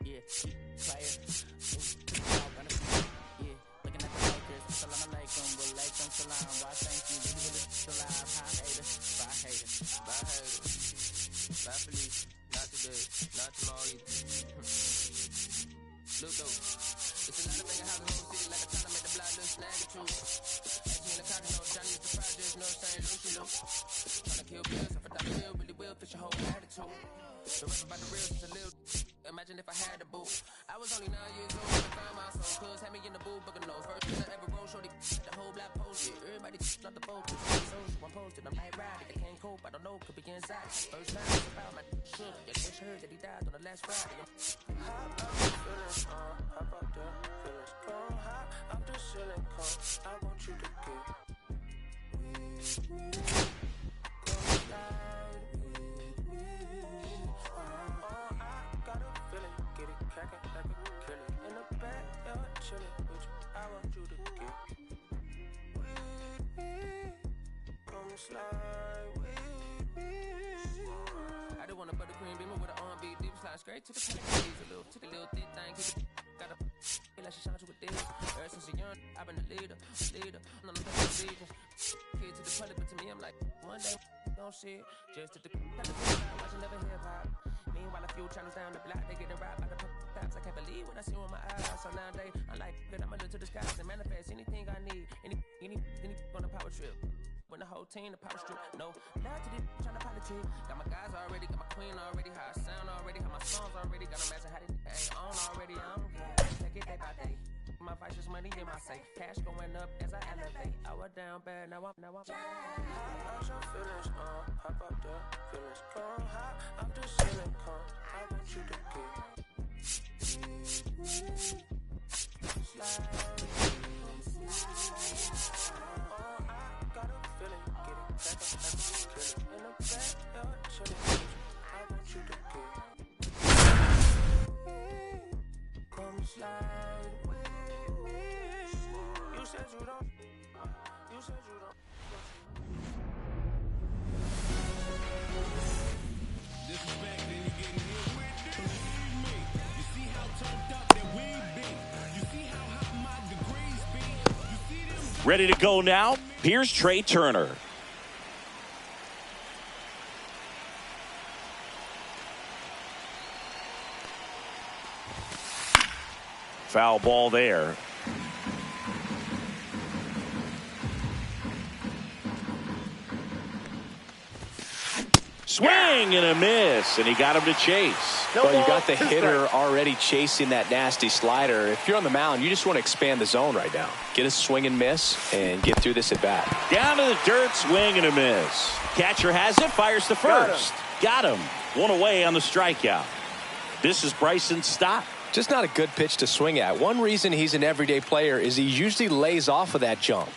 Yeah, player. Ooh, gonna see. Yeah, looking at the Lakers. Salam alaikum, walaikum salam. Why thank you? Really alive. High haters, bye haters, bye haters. Bye police, not today, not tomorrow either. Look though, it's a lot of banging houses in the city like a time to make the block look snaggy too. Actually in the country, no Johnny is the project, no St. Lucie, no. Tryna kill bills, if I die real, really will fit your whole attitude. The rap about the real is a little. Imagine if I had a boo. I was only 9 years old when I found my soul. Cuz had me in the booth, booking those first I ever wrote. Shorty, the whole black post. Yeah, everybody not the focus. So one posted, I'm like, right, they can't cope. I don't know, could be inside. First time it's about my shook. Yeah, just heard that he died on the last Friday. Hop up the feelings, hop up the feelings. Come hop up the ceiling, come. I want you to get. Come slide with me. I got a feeling, get it crackin' like a killer. In the back, chillin' with you. I want you to get with me. Come slide with me. I do want a buttercream beamer with an R&B deep slide straight to the point. Took a little thick thing, keep it. Got a feel like she shines with this. Ever since a young, I've been a leader. None of the legions. Kid to the public, but to me, I'm like, one day, don't shit. Just to the watching never hip hop. Meanwhile, a few channels down the block, they getting robbed by the cops. I can't believe what I see with my eyes. So nowadays, I'm like, good, I'ma look to the skies and manifest anything I need. Any on a power trip. When the whole team, the power strip. No, now to this trying to politic. Got my guys already, got my queen already, how I sound already, how my songs already. Got a master, how they ain't on already. I don't care. Take it day by day. My vice is money in my safe. Cash going up as I elevate. I was down bad, now I'm. Hop out your feelings, hop up the feelings. Come hop up the ceiling, come. I want you to get. Slide. I got a feeling, get it back up like a killer. In the back, chillin'. I want you to get. Come slide with me. You said you don't. You said you don't. Disrespect, then you getting hit with this. Me. You see how turned up that we be. You see how hot my degrees be. You see them. Ready to go now. Here's Trey Turner. Foul ball there. Swing and a miss, and he got him to chase. Well, you got the hitter already chasing that nasty slider. If you're on the mound, you just want to expand the zone right now. Get a swing and miss and get through this at bat. Down to the dirt, swing and a miss. Catcher has it, fires the first. Got him. One away on the strikeout. This is Bryson's stop. Just not a good pitch to swing at. One reason he's an everyday player is he usually lays off of that junk.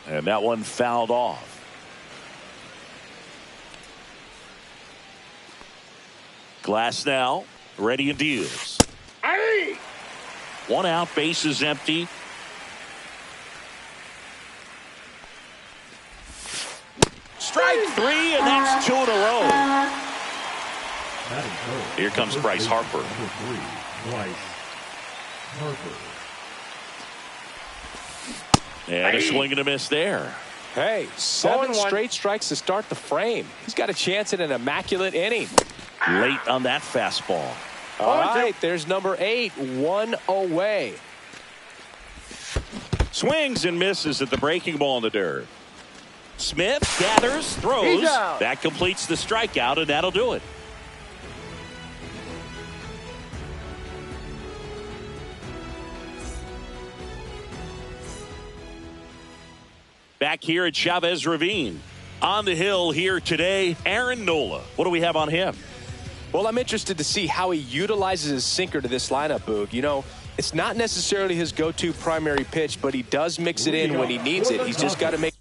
And that one fouled off. Glass now, ready and deals. One out, base is empty. Strike three, and that's two in a row. Here comes Bryce Harper. And a swing and a miss there. Hey, 7 straight strikes to start the frame. He's got a chance at an immaculate inning. Late on that fastball. All right, there's number 8, 1 away. Swings and misses at the breaking ball in the dirt. Smith gathers, throws. That completes the strikeout, and that'll do it. Back here at Chavez Ravine. On the hill here today, Aaron Nola. What do we have on him? Well, I'm interested to see how he utilizes his sinker to this lineup, Boog. You know, it's not necessarily his go-to primary pitch, but he does mix it in when he needs it. He's just got to make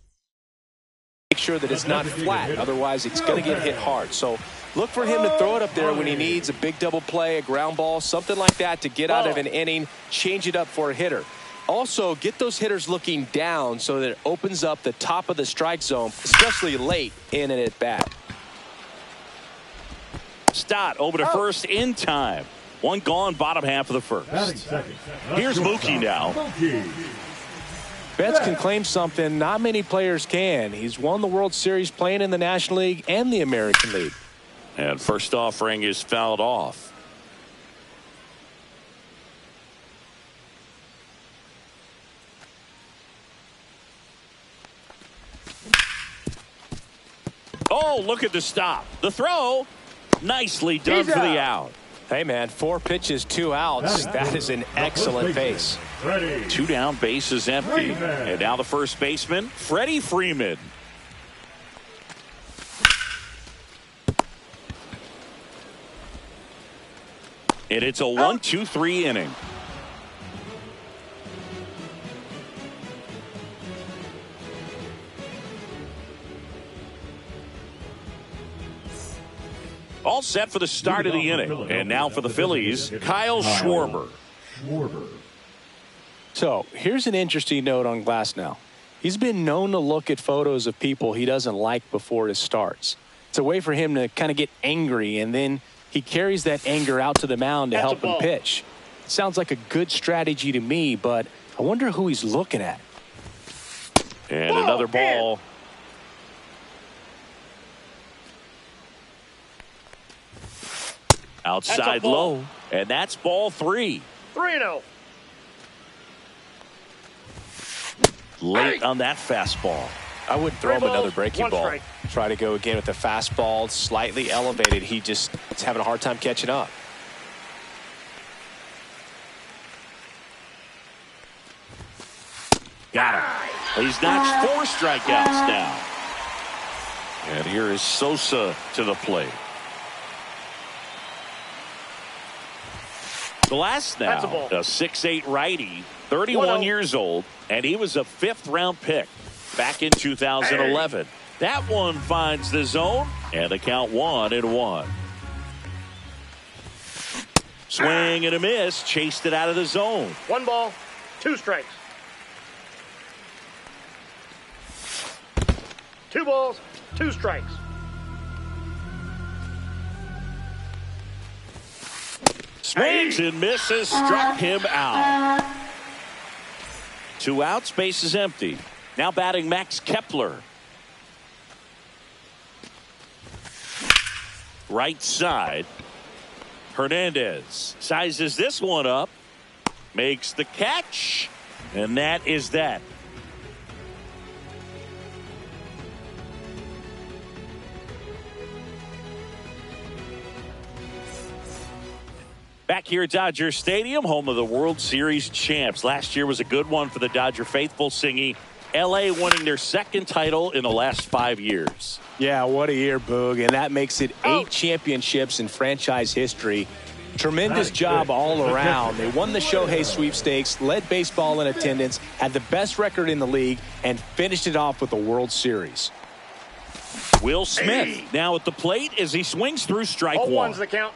sure that it's not flat. Otherwise, it's going to get hit hard. So look for him to throw it up there when he needs a big double play, a ground ball, something like that to get out of an inning, change it up for a hitter. Also, get those hitters looking down so that it opens up the top of the strike zone, especially late in an at-bat. Stott over to first in time. One gone, bottom half of the first. Here's Mookie now. Betts can claim something not many players can. He's won the World Series playing in the National League and the American League. And first offering is fouled off. Oh, look at the stop. The throw. Nicely done for the out. Hey, man, 4 pitches, 2 outs. That is an excellent pace. 2 down, bases empty. And now the first baseman, Freddie Freeman. And it's a 1-2-3 inning. All set for the start of the inning. And now for the Phillies, Kyle Schwarber. So here's an interesting note on Glasnow. He's been known to look at photos of people he doesn't like before his starts. It's a way for him to kind of get angry, and then he carries that anger out to the mound to help him pitch. It sounds like a good strategy to me, but I wonder who he's looking at. And another ball. Outside low, and that's ball 3. 3-0. Late on that fastball. I wouldn't throw him another breaking ball. Strike. Try to go again with the fastball, slightly elevated. He just is having a hard time catching up. Got him. He's notched 4 strikeouts now. And here is Sosa to the plate. Glasnow, a 6'8" righty, 31 years old, and he was a 5th-round pick back in 2011. That one finds the zone, and the count 1-1. Swing and a miss, chased it out of the zone. 1 ball, 2 strikes. 2 balls, 2 strikes. Swings and misses, struck him out. 2 outs, base is empty. Now batting Max Kepler. Right side. Hernandez sizes this one up. Makes the catch. And that is that. Back here at Dodger Stadium, home of the World Series champs. Last year was a good one for the Dodger faithful, Singy. L.A. winning their 2nd title in the last 5 years. Yeah, what a year, Boog. And that makes it 8 championships in franchise history. Tremendous job all around. They won the Shohei sweepstakes, led baseball in attendance, had the best record in the league, and finished it off with the World Series. Will Smith now at the plate as he swings through strike 1. 0-1's the count.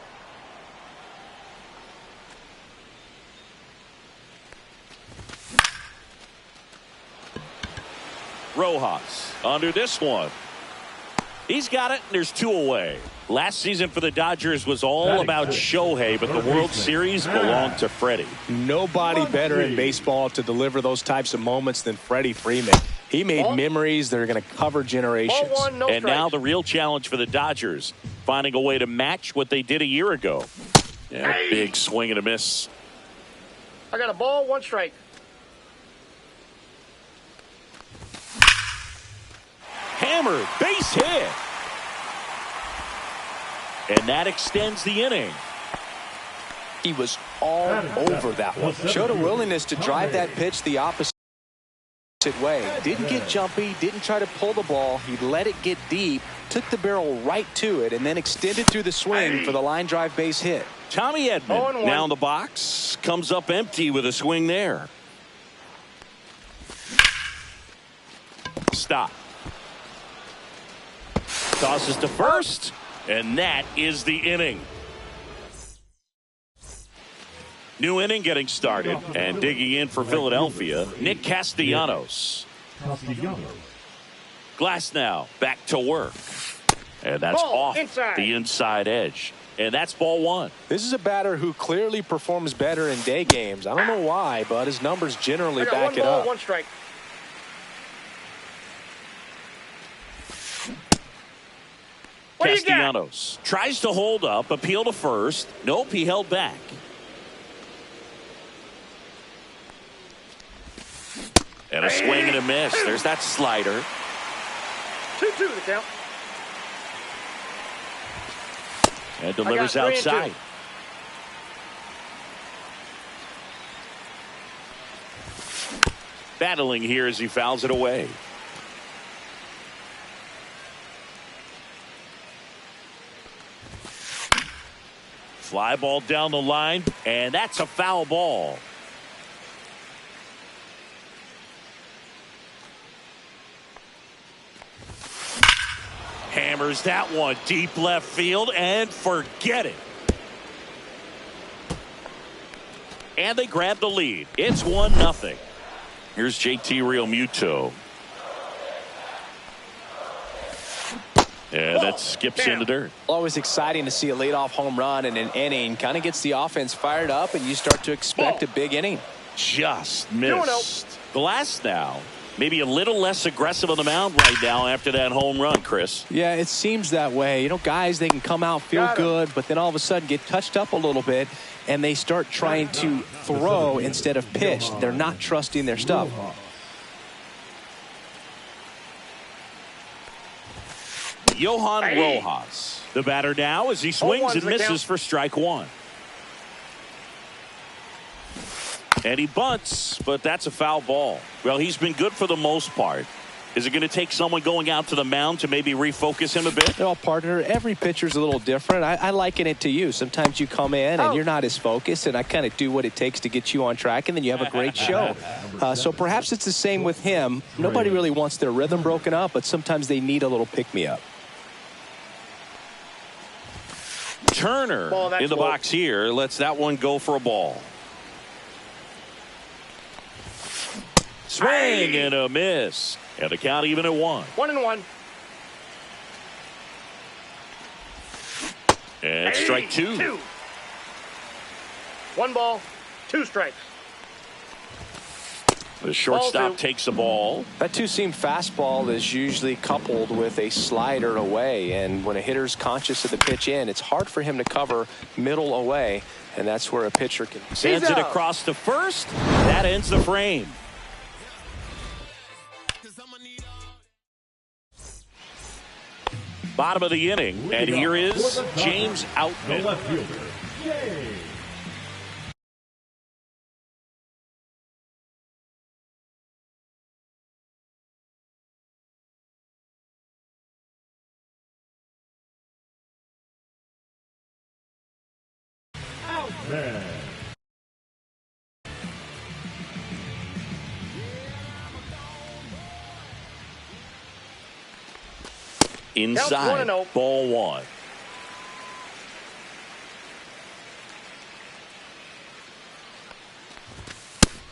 Rojas under this one. He's got it, and there's 2 away. Last season for the Dodgers was all about Shohei, but the World Series belonged to Freddie. Nobody better in baseball to deliver those types of moments than Freddie Freeman. He made memories that are going to cover generations. Ball 1, no and strikes. now the real challenge for the Dodgers, finding a way to match what they did a year ago. Yeah, big swing and a miss. I got a ball, 1 strike. Hammered, base hit. And that extends the inning. He was all over that one. Showed a willingness to drive that pitch the opposite way. Didn't get jumpy, didn't try to pull the ball. He let it get deep, took the barrel right to it, and then extended through the swing for the line drive base hit. Tommy Edman now in the box, comes up empty with a swing there. Stop. Tosses to first, and that is the inning. New inning getting started, and digging in for Philadelphia, Nick Castellanos. Glasnow back to work. And that's Ball off inside. the inside edge. And that's ball one. This is a batter who clearly performs better in day games. I don't know why, but his numbers generally back it up. One strike. What do you got? Castellanos tries to hold up, appeal to first. Nope, he held back. And a swing and a miss. There's that slider. 2-2 the count. And delivers I got 3-2. outside. Battling here as he fouls it away. Fly ball down the line, and that's a foul ball. Hammers that one deep left field, and forget it. And they grab the lead. It's 1-0. Here's JT Realmuto. And that skips in the dirt. Always exciting to see a leadoff home run in an inning. Kind of gets the offense fired up, and you start to expect a big inning. Just missed. Glass now. Maybe a little less aggressive on the mound right now after that home run, Chris. Yeah, it seems that way. You know, guys, they can come out, feel good, but then all of a sudden get touched up a little bit, and they start trying to throw instead of pitch. They're not trusting their stuff. Johan Rojas, the batter now as he swings and misses for strike one. And he bunts, but that's a foul ball. Well, he's been good for the most part. Is it going to take someone going out to the mound to maybe refocus him a bit? Well, partner, every pitcher's a little different. I liken it to you. Sometimes you come in and you're not as focused, and I kind of do what it takes to get you on track, and then you have a great show. So perhaps it's the same with him. Nobody really wants their rhythm broken up, but sometimes they need a little pick-me-up. Turner in the box here lets that one go for a ball. Swing and a miss. And the count even at 1. 1-1. And strike two. 1 ball, 2 strikes. The shortstop takes the ball. That two-seam fastball is usually coupled with a slider away, and when a hitter's conscious of the pitch in, it's hard for him to cover middle away, and that's where a pitcher can sends it across to first. That ends the frame. Bottom of the inning, and here is James Outman. left fielder, James. Outman. Inside, ball one.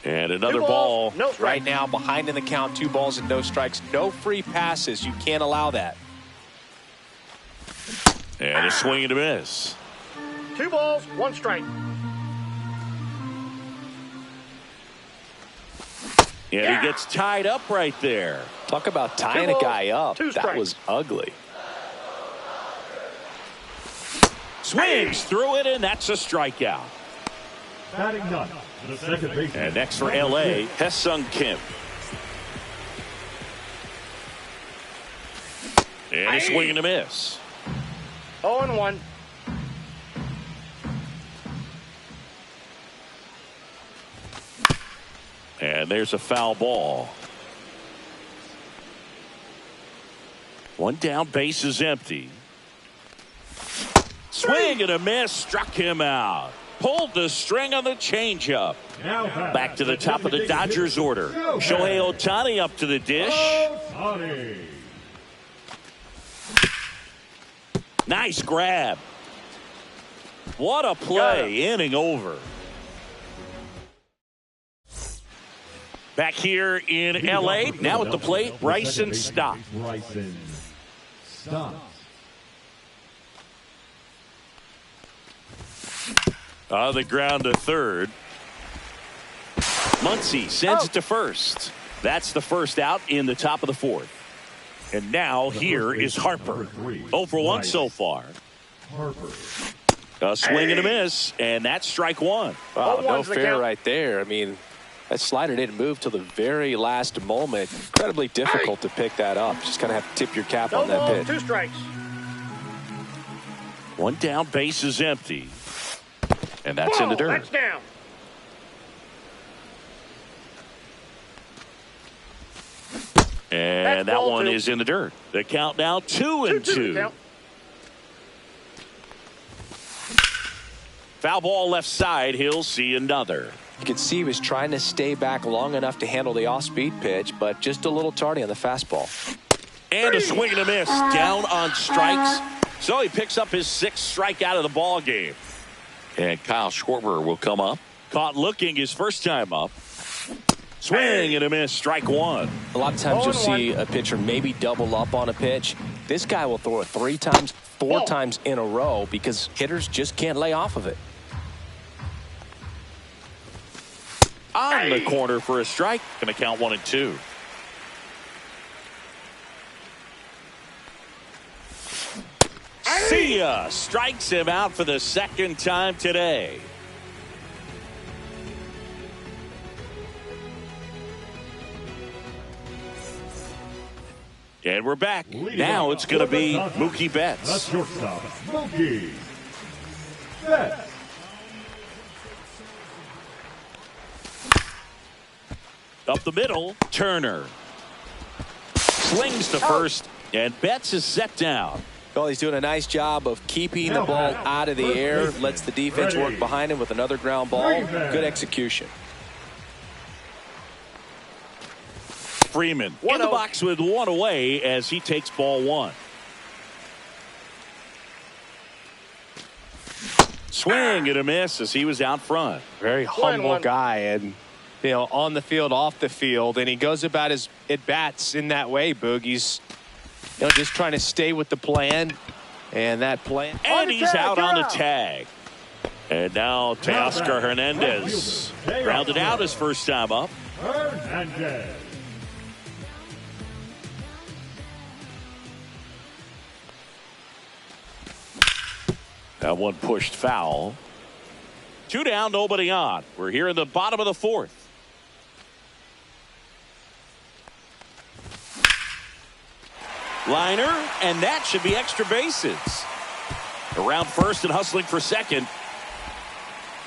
And another ball. Right now, behind in the count, 2 balls and no strikes. No free passes. You can't allow that. And a swing and a miss. 2 balls, 1 strike. And he gets tied up right there. Talk about tying a guy up. That was ugly. Swings through it, and that's a strikeout. Batting ninth, the second baseman. And next for L.A., Hesung Kim. And a swing and a miss. 0-1. And there's a foul ball. 1 down, base is empty. Swing and a miss, struck him out. Pulled the string on the changeup. Back to the top of the Dodgers order. Shohei Ohtani up to the dish. Nice grab. What a play. Inning over. Back here in L.A. Now at the plate, Bryson Stott. On the ground to third. Muncy sends it to first. That's the first out in the top of the fourth. And now here is Harper. 0 for 1 so far. A swing and a miss, and that's strike one. Wow, no fair right there. I mean, that slider didn't move till the very last moment. Incredibly difficult to pick that up. Just kind of have to tip your cap on that pitch. 2 strikes. One down, base is empty. And that's in the dirt. That's down. And that one is in the dirt. The count now 2-2. Foul ball left side. He'll see another. You could see he was trying to stay back long enough to handle the off-speed pitch, but just a little tardy on the fastball. And a swing and a miss. Down on strikes. So he picks up his 6th strikeout of the ball game. And Kyle Schwarber will come up. Caught looking his first time up. Swing and a miss. Strike one. A lot of times you'll see a pitcher maybe double up on a pitch. This guy will throw it 3 times, 4 times in a row because hitters just can't lay off of it. On the corner for a strike. Going to count 1 and 2. See ya. Strikes him out for the 2nd time today. And we're back. Now it's going to be Mookie Betts. The shortstop, Mookie Betts. Up the middle, Turner. Swings to first, and Betts is set down. Well, he's doing a nice job of keeping the ball out of the air. Lets the defense work behind him with another ground ball. Good execution. Freeman in the box with 1 away as he takes ball 1. Swing and a miss as he was out front. Very humble guy, and you know, on the field, off the field, and he goes about his at-bats in that way, Boog. He's just trying to stay with the plan, and that plan. And he's out on the tag. And now Teoscar Hernandez grounded out his first time up. Hernandez. That one pushed foul. 2 down, nobody on. We're here in the bottom of the 4th. Liner, and that should be extra bases. Around first and hustling for second.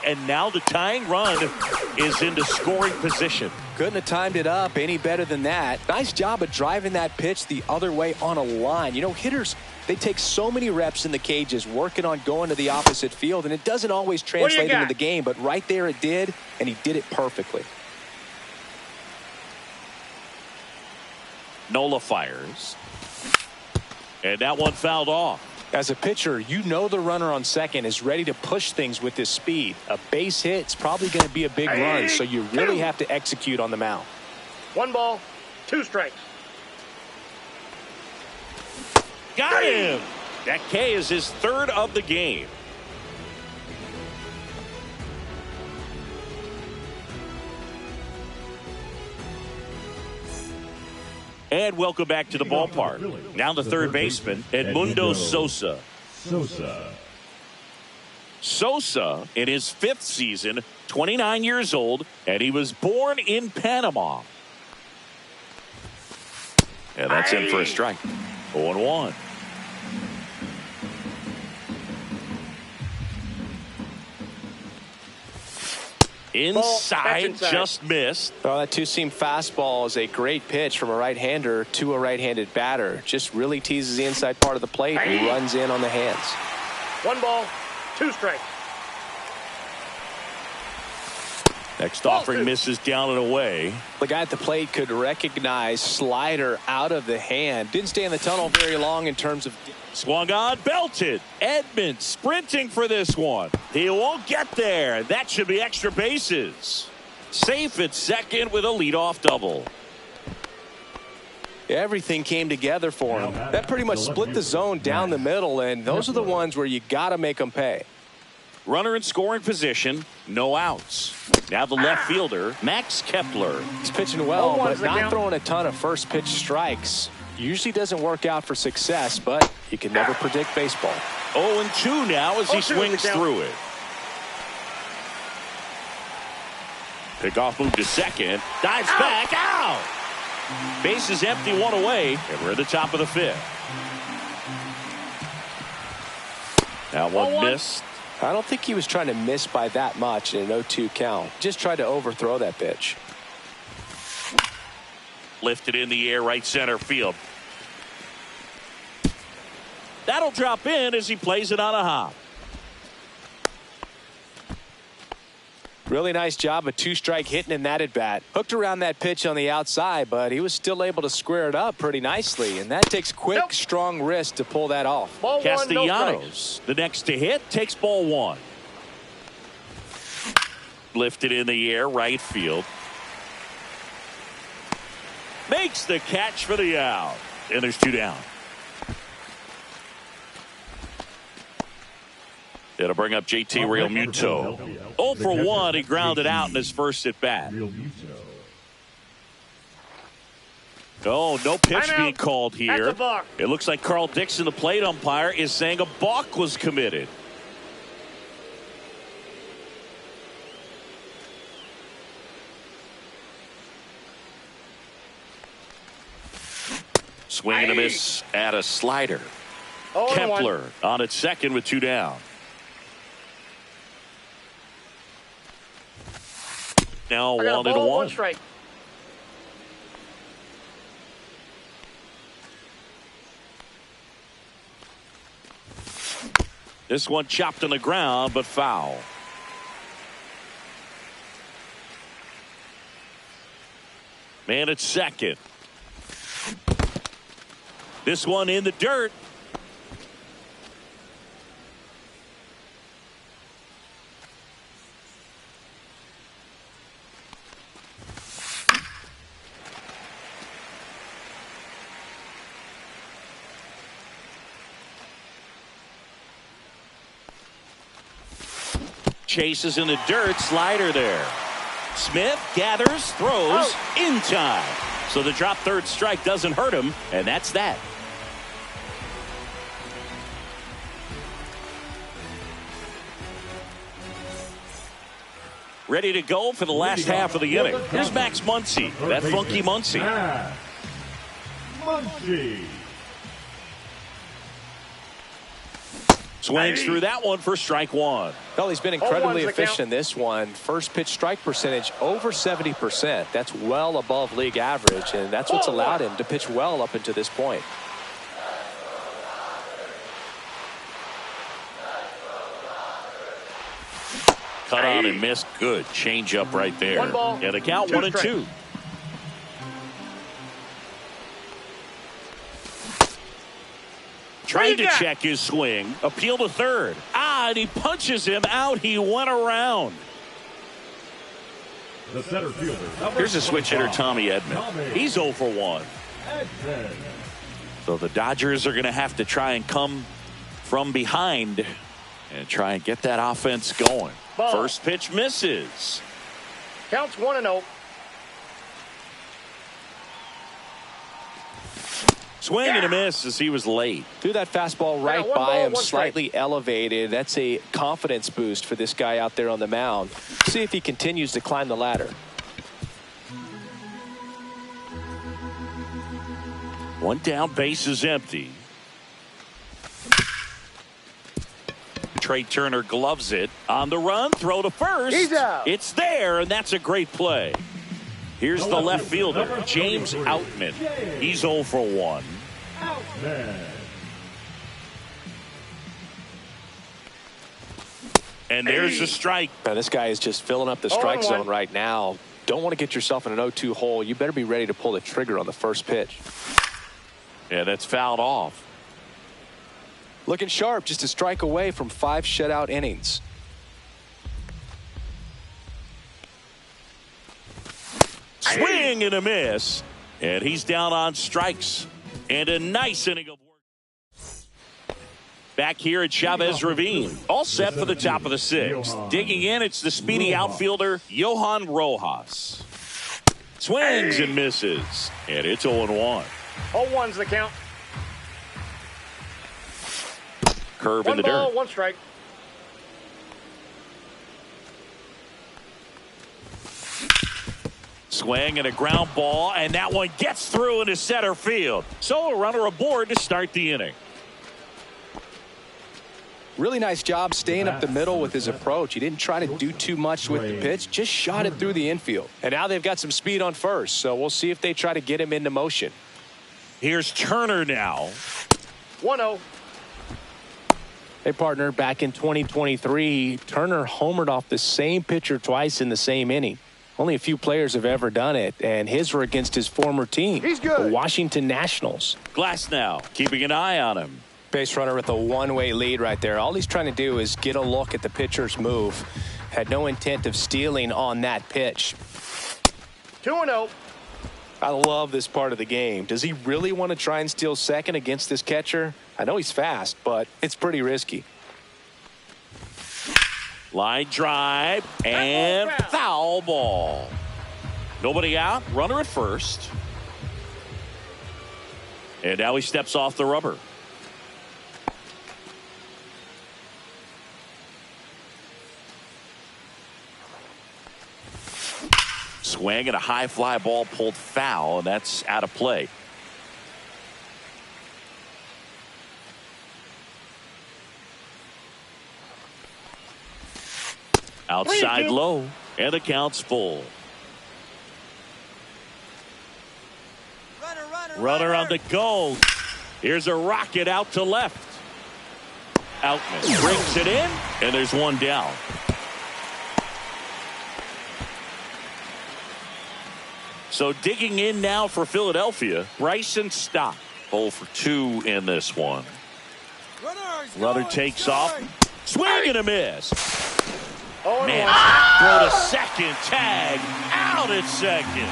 And now the tying run is into scoring position. Couldn't have timed it up any better than that. Nice job of driving that pitch the other way on a line. You know, hitters, they take so many reps in the cages working on going to the opposite field, and it doesn't always translate into the game, but right there it did, and he did it perfectly. Nola fires. And that one fouled off. As a pitcher, you know the runner on second is ready to push things with his speed. A base hit's probably going to be a big run, so you really have to execute on the mound. 1 ball, 2 strikes. Got him. That K is his 3rd of the game. And welcome back to the ballpark. Now the third baseman, Edmundo Sosa. Sosa, in his 5th season, 29 years old, and he was born in Panama. And that's in for a strike. 0-1. Inside, just missed. Well, that 2-seam fastball is a great pitch from a right-hander to a right-handed batter. Just really teases the inside part of the plate and runs in on the hands. 1 ball, 2 strikes. Next offering misses down and away. The guy at the plate could recognize slider out of the hand. Didn't stay in the tunnel very long in terms of. Swung on, belted. Edman sprinting for this one. He won't get there. That should be extra bases. Safe at second with a leadoff double. Everything came together for him. That pretty much split the zone down the middle, and those are the ones where you got to make them pay. Runner in scoring position, no outs. Now the left fielder, Max Kepler. He's pitching well, but not count. throwing a ton of first pitch strikes. Usually doesn't work out for success, but you can never predict baseball. 0-2 now as he 0-2 swings the count. through it. Pickoff move to second. Dives back. Out! Base is empty, one away, and we're at the top of the fifth. Now one missed. I don't think he was trying to miss by that much in an 0-2 count. Just tried to overthrow that pitch. Lifted in the air, right center field. That'll drop in as he plays it on a hop. Really nice job of two-strike hitting in that at-bat. Hooked around that pitch on the outside, but he was still able to square it up pretty nicely. And that takes quick, strong wrist to pull that off. Ball one, no strikes. Castellanos, the next to hit, takes ball one. Lifted in the air, right field. Makes the catch for the out. And there's two down. It'll bring up JT Realmuto. 0 for 1. He grounded out in his first at bat. Oh, no pitch being called here. It looks like Carl Dixon, the plate umpire, is saying a balk was committed. Swing and a miss at a slider. Kepler on at second with two down. Now 1-1. Strike. This one chopped on the ground, but foul. Man at second. This one in the dirt. Chases in the dirt, slider there. Smith gathers, throws in time. So the drop third strike doesn't hurt him, and that's that. Ready to go for the last half of the inning. Here's Max Muncy, that funky Muncy. Swings through that one for strike one. Well, he's been incredibly efficient in this one. First pitch strike percentage over 70%. That's well above league average, and that's what's allowed him to pitch well up until this point. Cut on and missed. Good change up right there. And the count 1-2. Trying to check his swing. Appeal to third. And he punches him out. He went around. The center fielder. Here's a switch hitter, Tommy Edman. He's 0 for 1. So the Dodgers are going to have to try and come from behind and try and get that offense going. First pitch misses. Counts 1-0. Swing and a miss as he was late. Threw that fastball right by him, slightly elevated. That's a confidence boost for this guy out there on the mound. See if he continues to climb the ladder. One down, base is empty. Trey Turner gloves it. On the run, throw to first. He's out. It's there, and that's a great play. Here's the left fielder, James Outman. He's 0 for 1. And there's a strike. Now, this guy is just filling up the strike zone right now. Don't want to get yourself in an 0-2 hole. You better be ready to pull the trigger on the first pitch. Yeah, that's fouled off. Looking sharp, just a strike away from 5 shutout innings. Swing and a miss. And he's down on strikes. And a nice inning of work. Back here at Chavez Ravine. All set for the top of the sixth. Digging in, it's the speedy outfielder, Johan Rojas. Swings and misses. And it's 0-1. 0-1's the count. Curve in the One ball, dirt. one strike. Swing and a ground ball, and that one gets through into center field. So a runner aboard to start the inning. Really nice job staying up the middle with his approach. He didn't try to do too much with the pitch, just shot it through the infield. And now they've got some speed on first, so we'll see if they try to get him into motion. Here's Turner now. 1-0. Hey, partner, back in 2023, Turner homered off the same pitcher twice in the same inning. Only a few players have ever done it, and his were against his former team, He's good. the Washington Nationals. Glass now, keeping an eye on him. Base runner with a one-way lead right there. All he's trying to do is get a look at the pitcher's move. Had no intent of stealing on that pitch. 2-0. I love this part of the game. Does he really want to try and steal second against this catcher? I know he's fast, but it's pretty risky. Line drive and foul ball. Nobody out, runner at first. And now he steps off the rubber. Swing and a high fly ball pulled foul, and that's out of play. Outside low, and the count's full. Runner on the go. Here's a rocket out to left. Outman brings it in, and there's one down. So digging in now for Philadelphia, Bryson Stott. 0 for 2 in this one. Runner takes off. Swing and a miss. Man, throw to second, tag, out at second.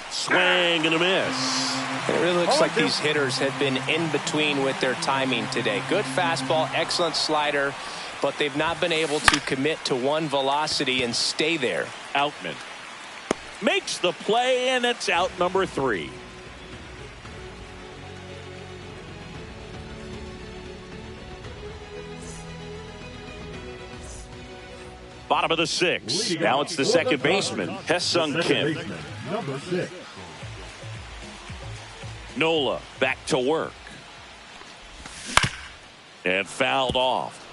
Swing and a miss. It really looks like these hitters have been in between with their timing today. Good fastball, excellent slider, but they've not been able to commit to one velocity and stay there. Outman makes the play, and it's out number 3. Bottom of the 6th. Now it's the second baseman, Hesung Kim. Number 6. Nola back to work. And fouled off.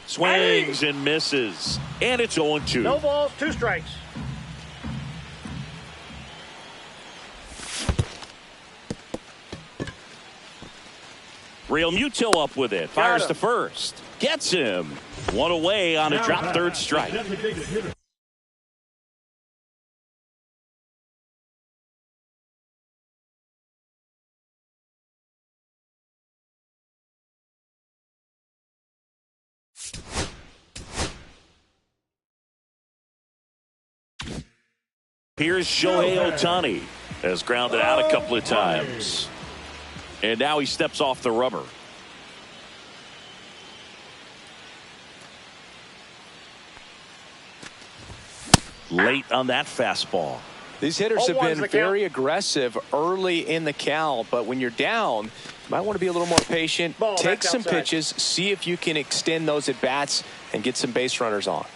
Swings and misses. And it's 0-2. No balls, 2 strikes. Real Muto up with it. Fires to first. Gets him. One away on a drop third strike. Here's Shohei Ohtani. Has grounded out a couple of times. And now he steps off the rubber. Late on that fastball. These hitters have been very aggressive early in the count, but when you're down, you might want to be a little more patient. Take some pitches, see if you can extend those at bats and get some base runners on.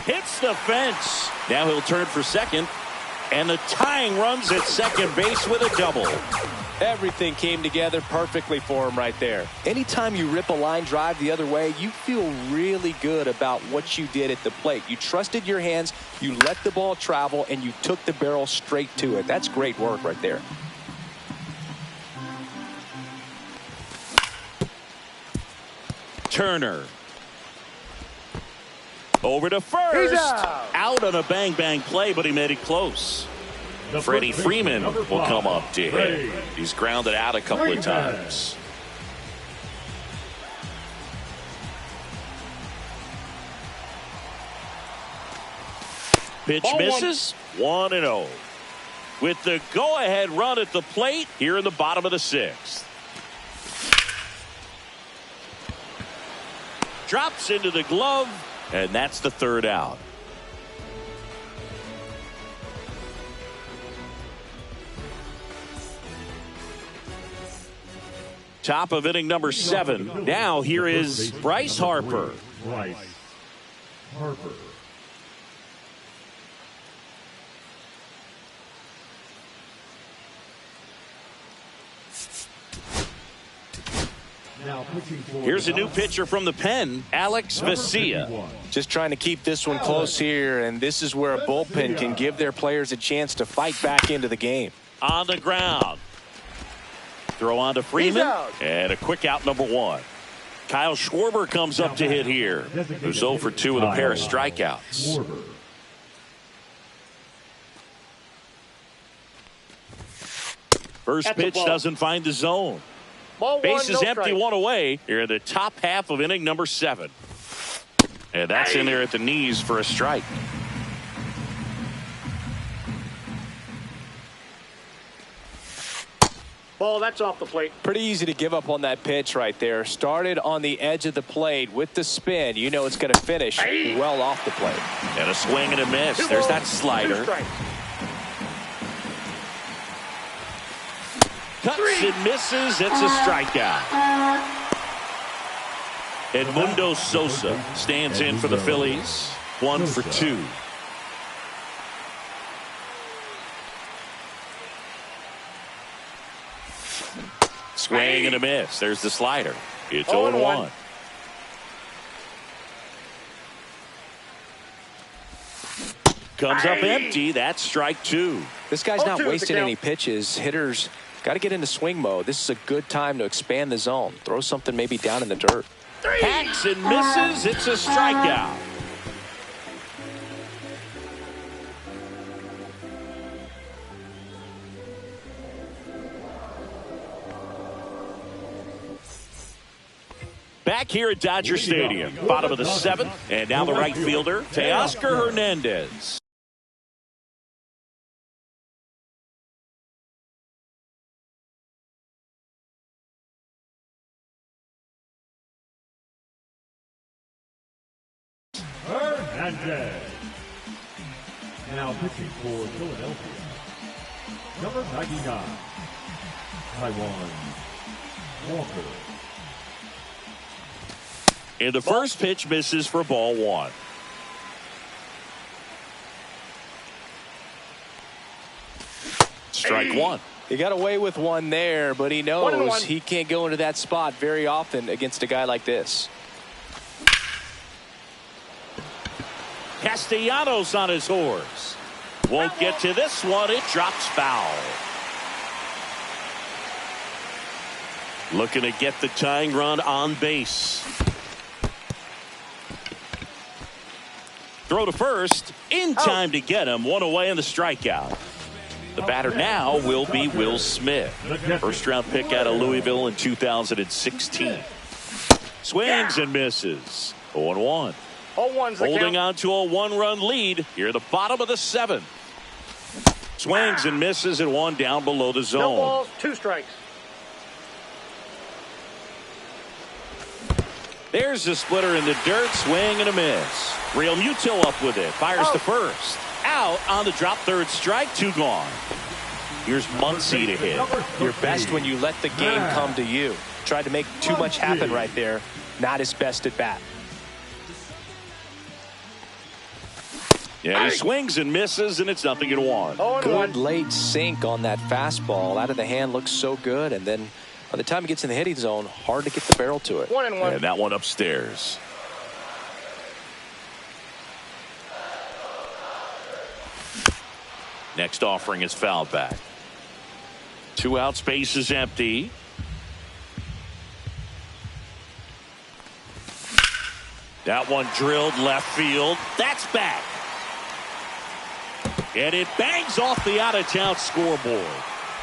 Hits the fence. Now he'll turn for second. And the tying runs at second base with a double. Everything came together perfectly for him right there. Anytime you rip a line drive the other way, you feel really good about what you did at the plate. You trusted your hands, you let the ball travel, and you took the barrel straight to it. That's great work right there. Turner. Over to first. Out on a bang-bang play, but he made it close. Freddie Freeman will come up to hit. He's grounded out a couple of times. Pitch misses. 1-0. With the go-ahead run at the plate here in the bottom of the sixth. Drops into the glove, and that's the third out. Top of inning number 7. Now here is Bryce Harper. Bryce Harper. Here's a new pitcher from the pen, Alex Vesia. Just trying to keep this one close here, and this is where a bullpen can give their players a chance to fight back into the game. On the ground. Throw on to Freeman, and a quick out number 1. Kyle Schwarber comes up to hit here, who's 0 for 2 with a pair of strikeouts. First pitch doesn't find the zone. Bases empty, 1 away. Here in the top half of inning number 7. And that's in there at the knees for a strike. Ball, that's off the plate. Pretty easy to give up on that pitch right there. Started on the edge of the plate with the spin. You know it's going to finish well off the plate. And a swing and a miss. There's that slider. Cuts and misses. It's a strikeout. Edmundo Sosa stands in for the Phillies. 1 for 2. Swing and a miss. There's the slider. It's 0-1. Comes up empty. That's strike 2. This guy's not wasting any pitches. Hitters got to get into swing mode. This is a good time to expand the zone. Throw something maybe down in the dirt. Hacks and misses. It's a strikeout. Back here at Dodger Stadium, bottom of the 7th, and now the right fielder, Teoscar Hernandez. Hernandez. Now pitching for Philadelphia. Number 99, Taiwan Walker. And the first pitch misses for ball 1. Strike 1. He got away with one there, but he knows he can't go into that spot very often against a guy like this. Castellanos on his horse. Won't get to this one. It drops foul. Looking to get the tying run on base. Throw to first. In time to get him. 1 away in the strikeout. The batter now will be Will Smith. First round pick out of Louisville in 2016. Swings and misses. 0-1. Holding on to a 1-run lead here at the bottom of the 7th. Swings and misses and 1 down below the zone. No balls, 2 strikes. There's the splitter in the dirt. Swing and a miss. Real Muto up with it. Fires to first. Out on the drop, third strike. 2 gone. Here's Muncy to hit. You're best when you let the game come to you. Tried to make too much happen right there. Not his best at bat. Yeah, he swings and misses, and it's 0-1. Good late sink on that fastball. Out of the hand looks so good, and then by the time he gets in the hitting zone, hard to get the barrel to it. 1-1. And that one upstairs. Next offering is fouled back. 2 outs, base is empty. That one drilled left field. That's back. And it bangs off the out-of-town scoreboard.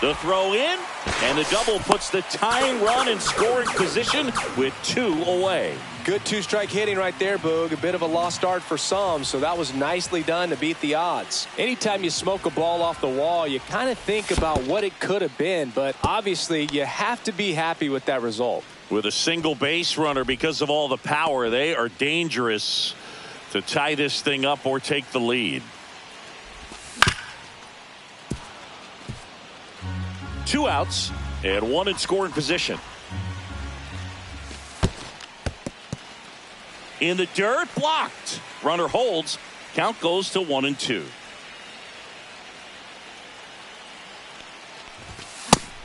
The throw in, and the double puts the tying run in scoring position with 2 away. Good two-strike hitting right there, Boog. A bit of a lost start for some, so that was nicely done to beat the odds. Anytime you smoke a ball off the wall, you kind of think about what it could have been, but obviously you have to be happy with that result. With a single base runner, because of all the power, they are dangerous to tie this thing up or take the lead. 2 outs and 1 in scoring position. In the dirt, blocked. Runner holds. Count goes to 1-2.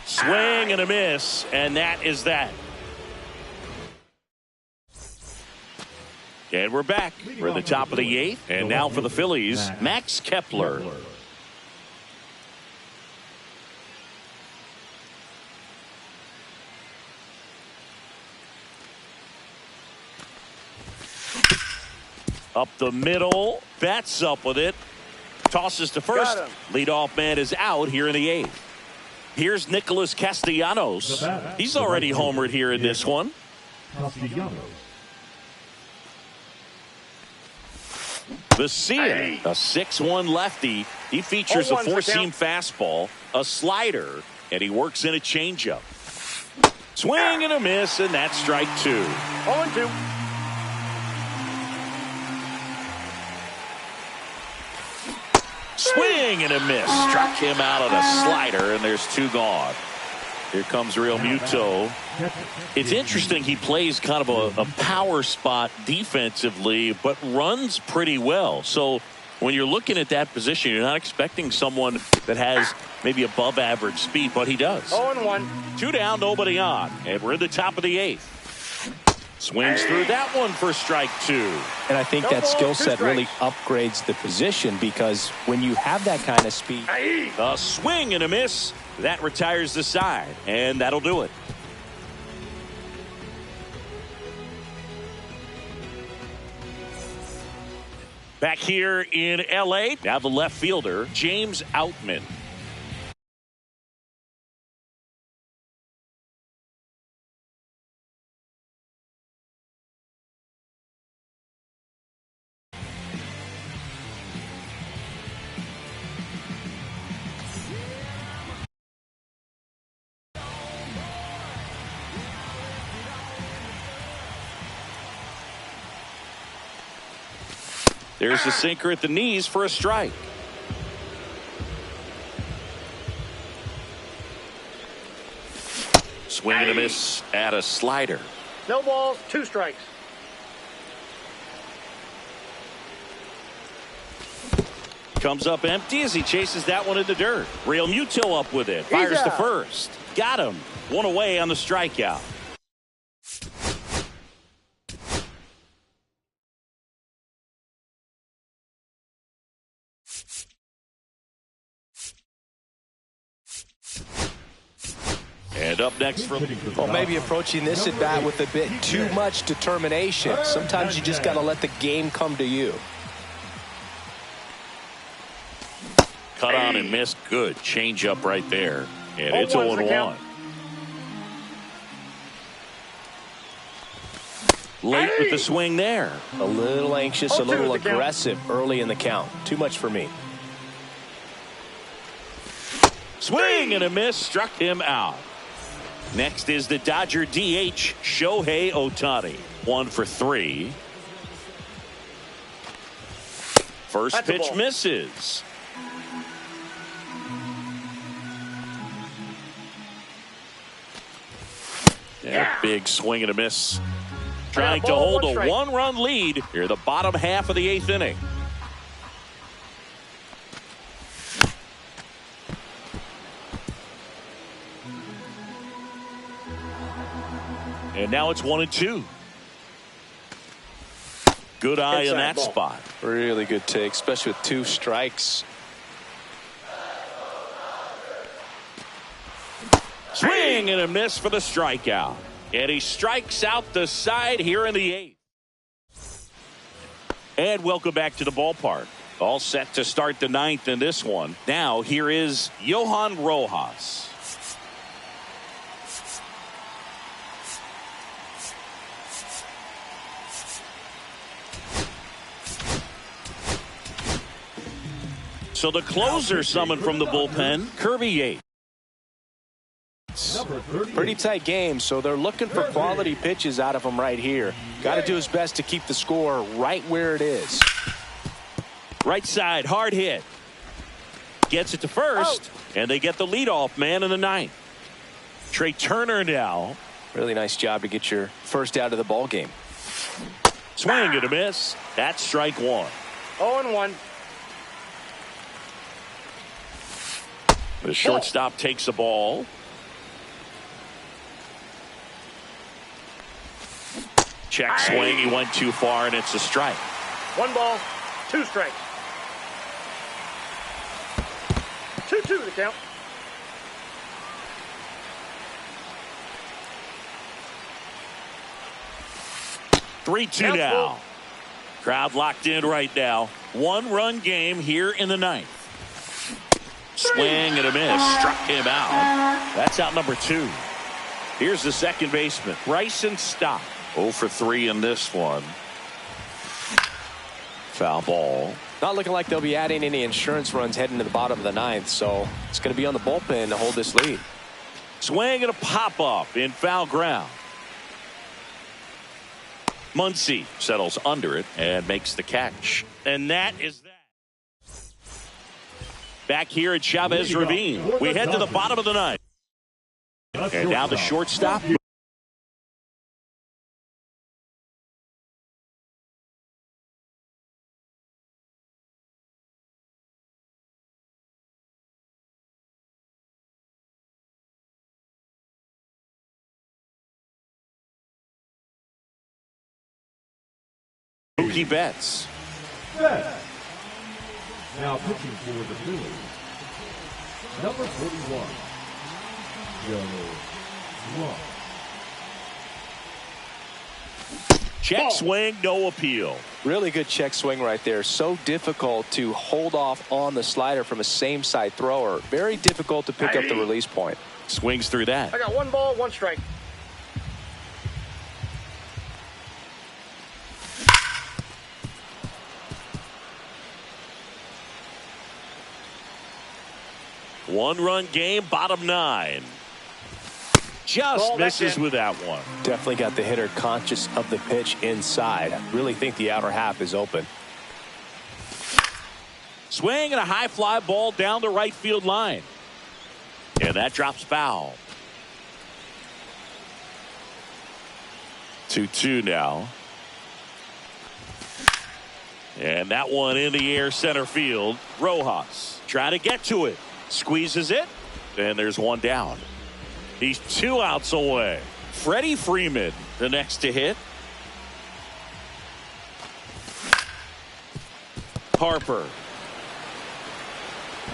Swing and a miss, and that is that. And we're back. We're at the top of the 8th, and now for the Phillies, Max Kepler. Up the middle, bats up with it, tosses to first. Leadoff man is out here in the 8th. Here's Nicholas Castellanos. He's already homered here in this one. The Seer, a 6'1" lefty. He features a 4-seam fastball, a slider, and he works in a changeup. Swing and a miss, and that's strike 2. 0-2. Swing and a miss. Struck him out on a slider, and there's 2 gone. Here comes Real Muto. It's interesting, he plays kind of a power spot defensively, but runs pretty well. So when you're looking at that position, you're not expecting someone that has maybe above average speed, but he does. 0-1. 2 down, nobody on, and we're in the top of the 8th. Swings through that one for strike 2. And I think that skill set really upgrades the position, because when you have that kind of speed. A swing and a miss. That retires the side, and that'll do it. Back here in L.A., now the left fielder, James Outman. There's a sinker at the knees for a strike. Swing and a miss at a slider. No balls, 2 strikes. Comes up empty as he chases that one in the dirt. Real Muto up with it. Fires to first. Got him. 1 away on the strikeout. And up next for well, maybe approaching this at bat with a bit too much determination. Sometimes you just got to let the game come to you. Cut on and missed. Good change up right there. And it's 0-1. Late with the swing there. A little anxious, a little aggressive early in the count. Too much for me. Swing and a miss. Struck him out. Next is the Dodger DH, Shohei Ohtani. 1 for 3. First pitch misses. And a big swing and a miss. Trying to hold a 1-run lead here in the bottom half of the 8th inning. And now it's 1-2. Good eye in that spot. Really good take, especially with 2 strikes. Swing and a miss for the strikeout. And he strikes out the side here in the 8th. And welcome back to the ballpark. All set to start the ninth in this one. Now here is Johan Rojas. So the closer summoned from the bullpen, Kirby Yates. Pretty tight game, so they're looking for quality pitches out of him right here. Got to do his best to keep the score right where it is. Right side, hard hit. Gets it to first, and they get the leadoff man in the ninth. Trey Turner now. Really nice job to get your first out of the ball game. Swing and a miss. That's strike one. 0-1. The shortstop takes the ball. Check swing. He went too far, and it's a strike. 1 ball, 2 strikes. 2-2 the count. Three-two now. Crowd locked in right now. 1-run game here in the ninth. Swing and a miss. Struck him out. That's out number 2. Here's the second baseman, Bryson Stott. 0 for 3 in this one. Foul ball. Not looking like they'll be adding any insurance runs heading to the bottom of the ninth, so it's going to be on the bullpen to hold this lead. Swing and a pop-up in foul ground. Muncy settles under it and makes the catch. And that is that. Back here at Chavez Ravine, we head to the bottom of the ninth. And now the shortstop. Mookie Betts. Now pitching for the Phillies, number 41, Joe Ross. Check swing, no appeal. Really good check swing right there. So difficult to hold off on the slider from a same side thrower. Very difficult to pick up the release point. Swings through that. I got 1 ball, 1 strike. One-run game, bottom 9. Just misses with that one. Definitely got the hitter conscious of the pitch inside. Really think the outer half is open. Swing and a high fly ball down the right field line. And that drops foul. 2-2 now. And that one in the air center field. Rojas trying to get to it. Squeezes it. And there's one down. He's 2 outs away. Freddie Freeman, the next to hit. Harper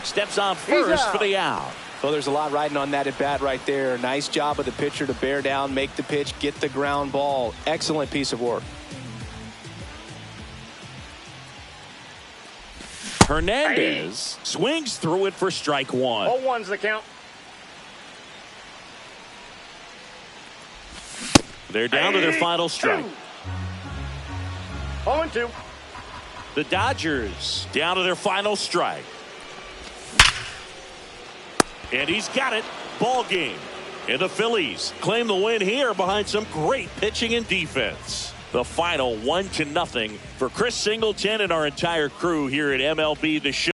steps on first for the out. Well, there's a lot riding on that at bat right there. Nice job of the pitcher to bear down, make the pitch, get the ground ball. Excellent piece of work. Hernandez swings through it for strike 1. 0-1's the count. They're down to their final strike. 0-2. The Dodgers down to their final strike. And he's got it. Ball game. And the Phillies claim the win here behind some great pitching and defense. The final 1-0 for Chris Singleton and our entire crew here at MLB The Show.